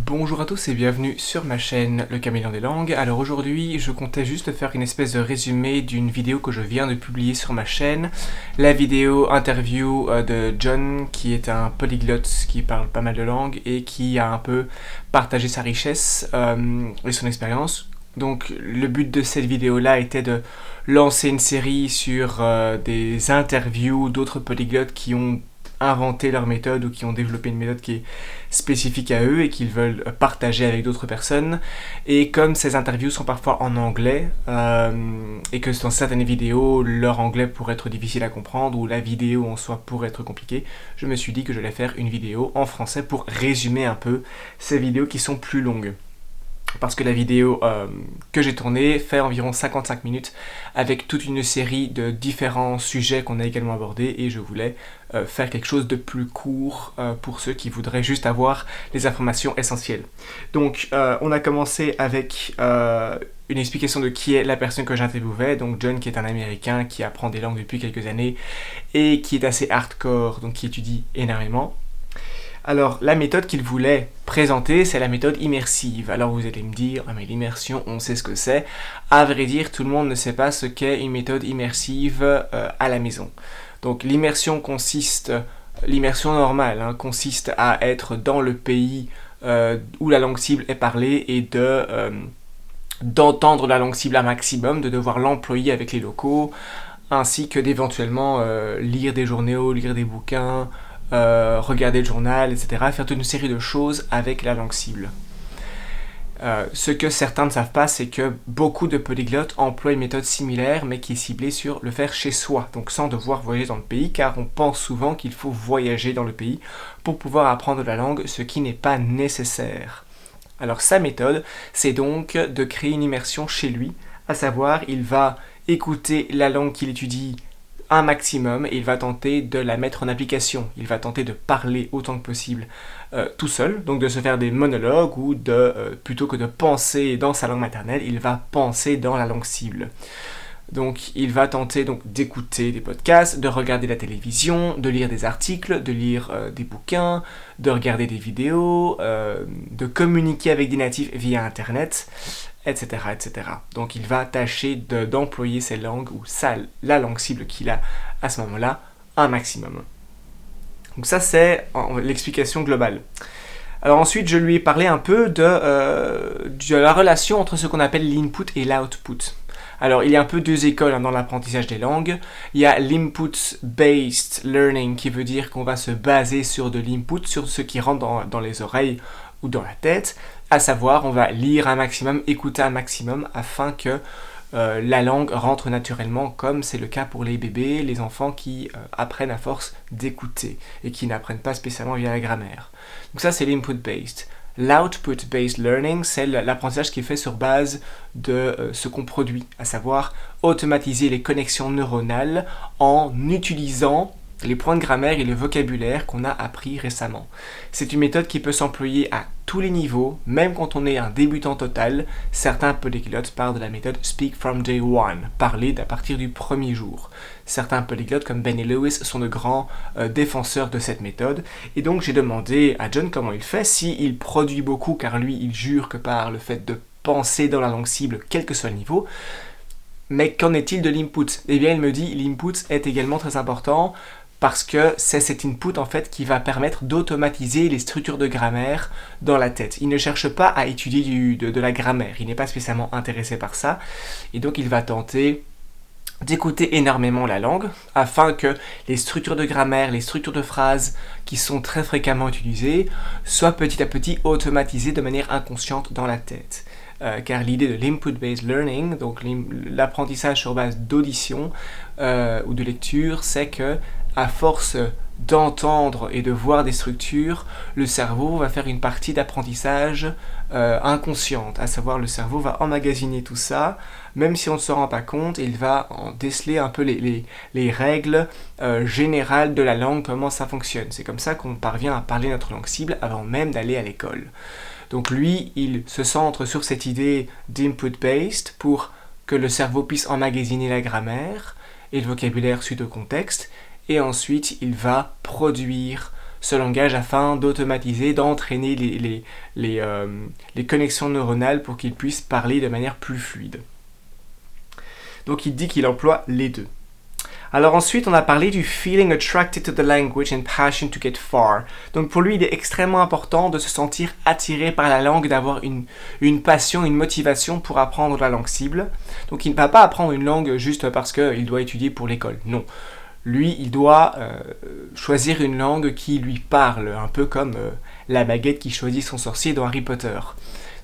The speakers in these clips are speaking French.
Bonjour à tous et bienvenue sur ma chaîne Le Caméléon des Langues. Alors aujourd'hui je comptais juste faire une espèce de résumé d'une vidéo que je viens de publier sur ma chaîne. La vidéo interview de John qui est un polyglotte qui parle pas mal de langues et qui a un peu partagé sa richesse et son expérience. Donc le but de cette vidéo là était de lancer une série sur des interviews d'autres polyglottes qui ont inventé leur méthode ou qui ont développé une méthode qui est spécifique à eux et qu'ils veulent partager avec d'autres personnes. Et comme ces interviews sont parfois en anglais et que dans certaines vidéos leur anglais pourrait être difficile à comprendre ou la vidéo en soi pourrait être compliquée, je me suis dit que j'allais faire une vidéo en français pour résumer un peu ces vidéos qui sont plus longues. Parce que la vidéo que j'ai tournée fait environ 55 minutes avec toute une série de différents sujets qu'on a également abordés et je voulais faire quelque chose de plus court pour ceux qui voudraient juste avoir les informations essentielles. Donc on a commencé avec une explication de qui est la personne que j'interviewais, donc John qui est un Américain qui apprend des langues depuis quelques années et qui est assez hardcore, donc qui étudie énormément. Alors, la méthode qu'il voulait présenter, c'est la méthode immersive. Alors, vous allez me dire, ah, mais l'immersion, on sait ce que c'est. À vrai dire, tout le monde ne sait pas ce qu'est une méthode immersive à la maison. Donc, l'immersion normale, consiste à être dans le pays où la langue cible est parlée et d'entendre la langue cible un maximum, de devoir l'employer avec les locaux, ainsi que d'éventuellement lire des journaux, lire des bouquins, regarder le journal, etc. Faire toute une série de choses avec la langue cible. Ce que certains ne savent pas, c'est que beaucoup de polyglottes emploient une méthode similaire, mais qui est ciblée sur le faire chez soi, donc sans devoir voyager dans le pays, car on pense souvent qu'il faut voyager dans le pays pour pouvoir apprendre la langue, ce qui n'est pas nécessaire. Alors sa méthode, c'est donc de créer une immersion chez lui, à savoir, il va écouter la langue qu'il étudie un maximum et il va tenter de la mettre en application. Il va tenter de parler autant que possible tout seul, donc de se faire des monologues ou plutôt que de penser dans sa langue maternelle, il va penser dans la langue cible. Donc il va tenter d'écouter des podcasts, de regarder la télévision, de lire des articles, de lire des bouquins, de regarder des vidéos, de communiquer avec des natifs via internet, etc., etc. Donc il va tâcher d'employer ces langues ou la langue cible qu'il a à ce moment-là un maximum. Donc ça c'est l'explication globale. Alors ensuite je lui ai parlé un peu de la relation entre ce qu'on appelle l'input et l'output. Alors il y a un peu deux écoles dans l'apprentissage des langues. Il y a l'input-based learning qui veut dire qu'on va se baser sur de l'input, sur ce qui rentre dans les oreilles ou dans la tête, à savoir on va lire un maximum, écouter un maximum afin que la langue rentre naturellement comme c'est le cas pour les bébés, les enfants qui apprennent à force d'écouter et qui n'apprennent pas spécialement via la grammaire. Donc ça c'est l'input-based. L'output-based learning, c'est l'apprentissage qui est fait sur base de ce qu'on produit, à savoir automatiser les connexions neuronales en utilisant les points de grammaire et le vocabulaire qu'on a appris récemment. C'est une méthode qui peut s'employer à tous les niveaux, même quand on est un débutant total. Certains polyglottes parlent de la méthode Speak from Day One, parler à partir du premier jour. Certains polyglottes comme Ben et Lewis sont de grands défenseurs de cette méthode. Et donc j'ai demandé à John comment il fait, s'il produit beaucoup, car lui il jure que par le fait de penser dans la langue cible, quel que soit le niveau. Mais qu'en est-il de l'input ? Eh bien il me dit l'input est également très important, parce que c'est cet input en fait qui va permettre d'automatiser les structures de grammaire dans la tête. Il ne cherche pas à étudier de la grammaire, il n'est pas spécialement intéressé par ça, et donc il va tenter d'écouter énormément la langue, afin que les structures de grammaire, les structures de phrases qui sont très fréquemment utilisées, soient petit à petit automatisées de manière inconsciente dans la tête. Car l'idée de l'input-based learning, donc l'apprentissage sur base d'audition ou de lecture, c'est que à force d'entendre et de voir des structures, le cerveau va faire une partie d'apprentissage inconsciente, à savoir le cerveau va emmagasiner tout ça, même si on ne se rend pas compte, il va en déceler un peu les règles générales de la langue, comment ça fonctionne. C'est comme ça qu'on parvient à parler notre langue cible avant même d'aller à l'école. Donc lui, il se centre sur cette idée d'input-based pour que le cerveau puisse emmagasiner la grammaire et le vocabulaire suite au contexte, et ensuite il va produire ce langage afin d'automatiser, d'entraîner les connexions neuronales pour qu'il puisse parler de manière plus fluide. Donc il dit qu'il emploie les deux. Alors ensuite, on a parlé du feeling attracted to the language and passion to get far. Donc pour lui, il est extrêmement important de se sentir attiré par la langue, d'avoir une passion, une motivation pour apprendre la langue cible. Donc il ne va pas apprendre une langue juste parce qu'il doit étudier pour l'école, non. Lui, il doit choisir une langue qui lui parle, un peu comme la baguette qui choisit son sorcier dans Harry Potter.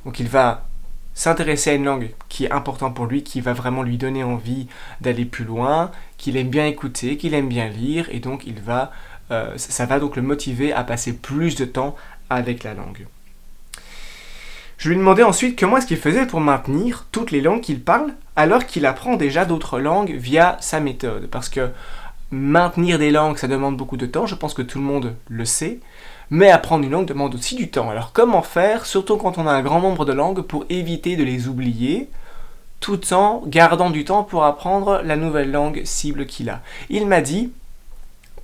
Donc il va s'intéresser à une langue qui est importante pour lui, qui va vraiment lui donner envie d'aller plus loin, qu'il aime bien écouter, qu'il aime bien lire, et donc ça va donc le motiver à passer plus de temps avec la langue. Je lui ai demandé ensuite comment est-ce qu'il faisait pour maintenir toutes les langues qu'il parle, alors qu'il apprend déjà d'autres langues via sa méthode. Parce que maintenir des langues, ça demande beaucoup de temps, je pense que tout le monde le sait, mais apprendre une langue demande aussi du temps. Alors comment faire, surtout quand on a un grand nombre de langues, pour éviter de les oublier, tout en gardant du temps pour apprendre la nouvelle langue cible qu'il a. Il m'a dit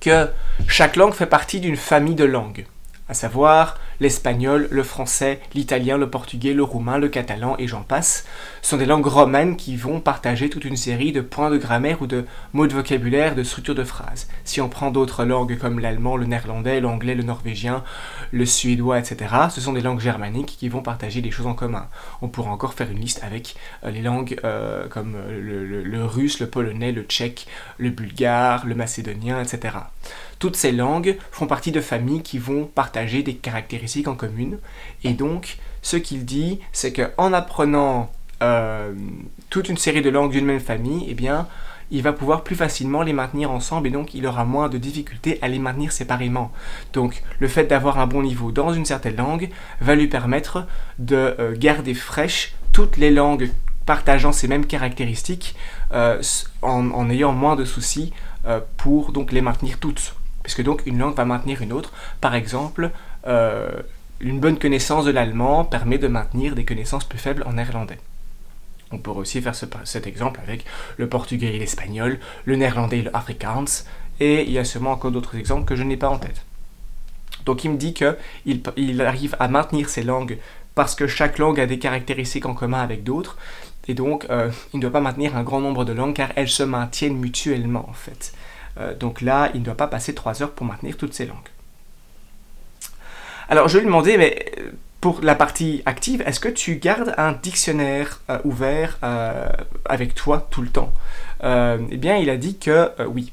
que chaque langue fait partie d'une famille de langues, à savoir l'espagnol, le français, l'italien, le portugais, le roumain, le catalan et j'en passe, sont des langues romanes qui vont partager toute une série de points de grammaire ou de mots de vocabulaire, de structure de phrases. Si on prend d'autres langues comme l'allemand, le néerlandais, l'anglais, le norvégien, le suédois, etc., ce sont des langues germaniques qui vont partager des choses en commun. On pourra encore faire une liste avec les langues comme le russe, le polonais, le tchèque, le bulgare, le macédonien, etc. Toutes ces langues font partie de familles qui vont partager des caractéristiques en commune. Et donc, ce qu'il dit, c'est qu'en apprenant toute une série de langues d'une même famille, eh bien, il va pouvoir plus facilement les maintenir ensemble et donc il aura moins de difficultés à les maintenir séparément. Donc, le fait d'avoir un bon niveau dans une certaine langue va lui permettre de garder fraîches toutes les langues partageant ces mêmes caractéristiques en ayant moins de soucis pour donc les maintenir toutes. Puisque donc une langue va maintenir une autre. Par exemple, une bonne connaissance de l'allemand permet de maintenir des connaissances plus faibles en néerlandais. On pourrait aussi faire cet exemple avec le portugais et l'espagnol, le néerlandais et le afrikaans, et il y a sûrement encore d'autres exemples que je n'ai pas en tête. Donc il me dit qu'il arrive à maintenir ces langues parce que chaque langue a des caractéristiques en commun avec d'autres, et donc il ne doit pas maintenir un grand nombre de langues car elles se maintiennent mutuellement en fait. Donc là, il ne doit pas passer 3 heures pour maintenir toutes ces langues. Alors, je lui ai demandé, mais pour la partie active, est-ce que tu gardes un dictionnaire ouvert avec toi tout le temps ? Eh bien, il a dit que oui.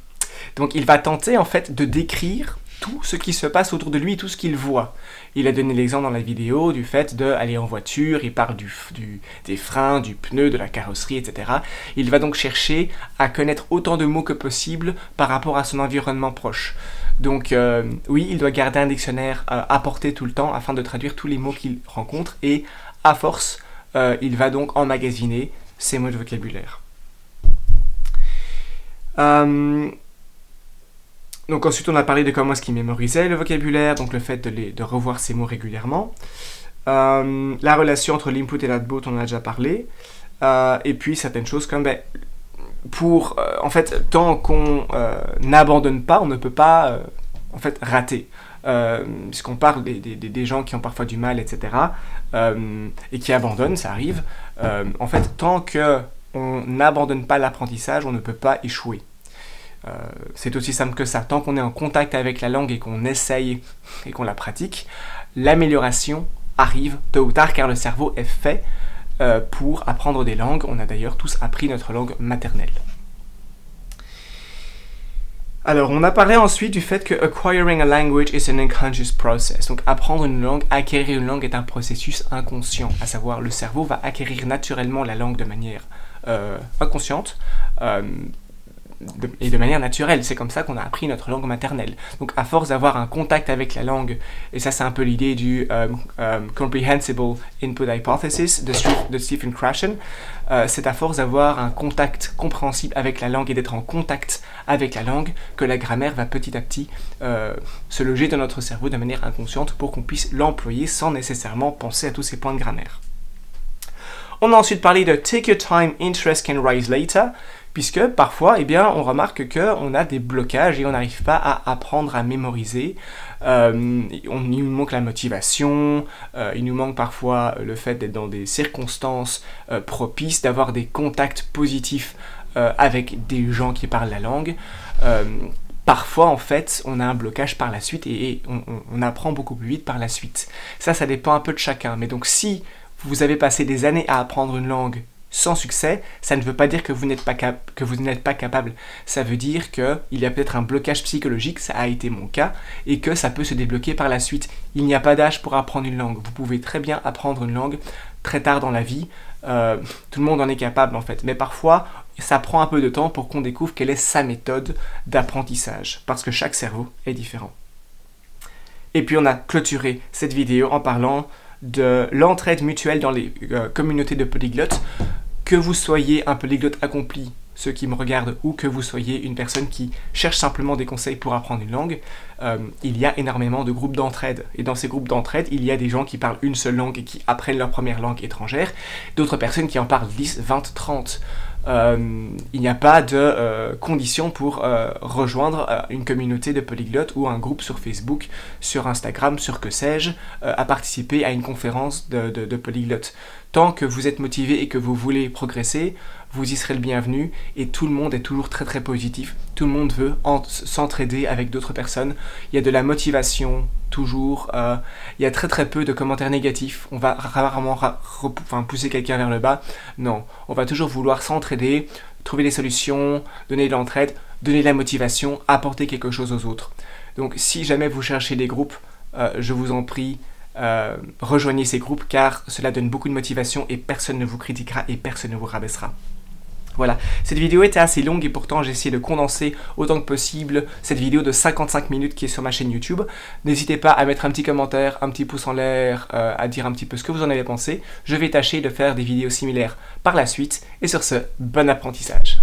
Donc, il va tenter en fait de décrire tout ce qui se passe autour de lui, tout ce qu'il voit. Il a donné l'exemple dans la vidéo du fait d'aller en voiture, il parle des freins, du pneu, de la carrosserie, etc. Il va donc chercher à connaître autant de mots que possible par rapport à son environnement proche. Donc oui, il doit garder un dictionnaire à portée tout le temps afin de traduire tous les mots qu'il rencontre et à force, il va donc emmagasiner ces mots de vocabulaire. Donc ensuite on a parlé de comment est-ce qu'il mémorisait le vocabulaire, donc le fait de revoir ces mots régulièrement. La relation entre l'input et l'output, on en a déjà parlé. Et puis certaines choses comme, en fait, tant qu'on n'abandonne pas, on ne peut pas en fait rater. Puisqu'on parle des gens qui ont parfois du mal, etc. Et qui abandonnent, ça arrive. En fait, tant qu'on n'abandonne pas l'apprentissage, on ne peut pas échouer. C'est aussi simple que ça. Tant qu'on est en contact avec la langue et qu'on essaye et qu'on la pratique, l'amélioration arrive tôt ou tard car le cerveau est fait pour apprendre des langues. On a d'ailleurs tous appris notre langue maternelle. Alors, on a parlé ensuite du fait que acquiring a language is an unconscious process. Donc, apprendre une langue, acquérir une langue est un processus inconscient. À savoir, le cerveau va acquérir naturellement la langue de manière inconsciente. Et de manière naturelle, c'est comme ça qu'on a appris notre langue maternelle. Donc à force d'avoir un contact avec la langue, et ça c'est un peu l'idée du Comprehensible Input Hypothesis de Stephen Krashen, c'est à force d'avoir un contact compréhensible avec la langue et d'être en contact avec la langue que la grammaire va petit à petit se loger dans notre cerveau de manière inconsciente pour qu'on puisse l'employer sans nécessairement penser à tous ces points de grammaire. On a ensuite parlé de Take your time, interest can rise later, puisque parfois, eh bien, on remarque qu'on a des blocages et on n'arrive pas à apprendre à mémoriser. Il nous manque la motivation, il nous manque parfois le fait d'être dans des circonstances propices, d'avoir des contacts positifs avec des gens qui parlent la langue. Parfois, en fait, on a un blocage par la suite et on apprend beaucoup plus vite par la suite. Ça dépend un peu de chacun. Mais donc, si vous avez passé des années à apprendre une langue sans succès, ça ne veut pas dire que vous n'êtes pas capable. Ça veut dire qu'il y a peut-être un blocage psychologique, ça a été mon cas, et que ça peut se débloquer par la suite. Il n'y a pas d'âge pour apprendre une langue. Vous pouvez très bien apprendre une langue très tard dans la vie. Tout le monde en est capable, en fait. Mais parfois, ça prend un peu de temps pour qu'on découvre quelle est sa méthode d'apprentissage, parce que chaque cerveau est différent. Et puis on a clôturé cette vidéo en parlant de l'entraide mutuelle dans les communautés de polyglottes. Que vous soyez un polyglotte accompli, ceux qui me regardent, ou que vous soyez une personne qui cherche simplement des conseils pour apprendre une langue, il y a énormément de groupes d'entraide. Et dans ces groupes d'entraide, il y a des gens qui parlent une seule langue et qui apprennent leur première langue étrangère, d'autres personnes qui en parlent 10, 20, 30. Il n'y a pas de condition pour rejoindre une communauté de polyglottes ou un groupe sur Facebook, sur Instagram, sur que sais-je, à participer à une conférence de polyglottes. Tant que vous êtes motivé et que vous voulez progresser, vous y serez le bienvenu et tout le monde est toujours très très positif. Tout le monde veut s'entraider avec d'autres personnes. Il y a de la motivation toujours. Il y a très très peu de commentaires négatifs. On va rarement pousser quelqu'un vers le bas. Non, on va toujours vouloir s'entraider, trouver des solutions, donner de l'entraide, donner de la motivation, apporter quelque chose aux autres. Donc si jamais vous cherchez des groupes, je vous en prie, rejoignez ces groupes car cela donne beaucoup de motivation et personne ne vous critiquera et personne ne vous rabaissera. Voilà, cette vidéo était assez longue et pourtant j'ai essayé de condenser autant que possible cette vidéo de 55 minutes qui est sur ma chaîne YouTube. N'hésitez pas à mettre un petit commentaire, un petit pouce en l'air, à dire un petit peu ce que vous en avez pensé. Je vais tâcher de faire des vidéos similaires par la suite et sur ce, bon apprentissage.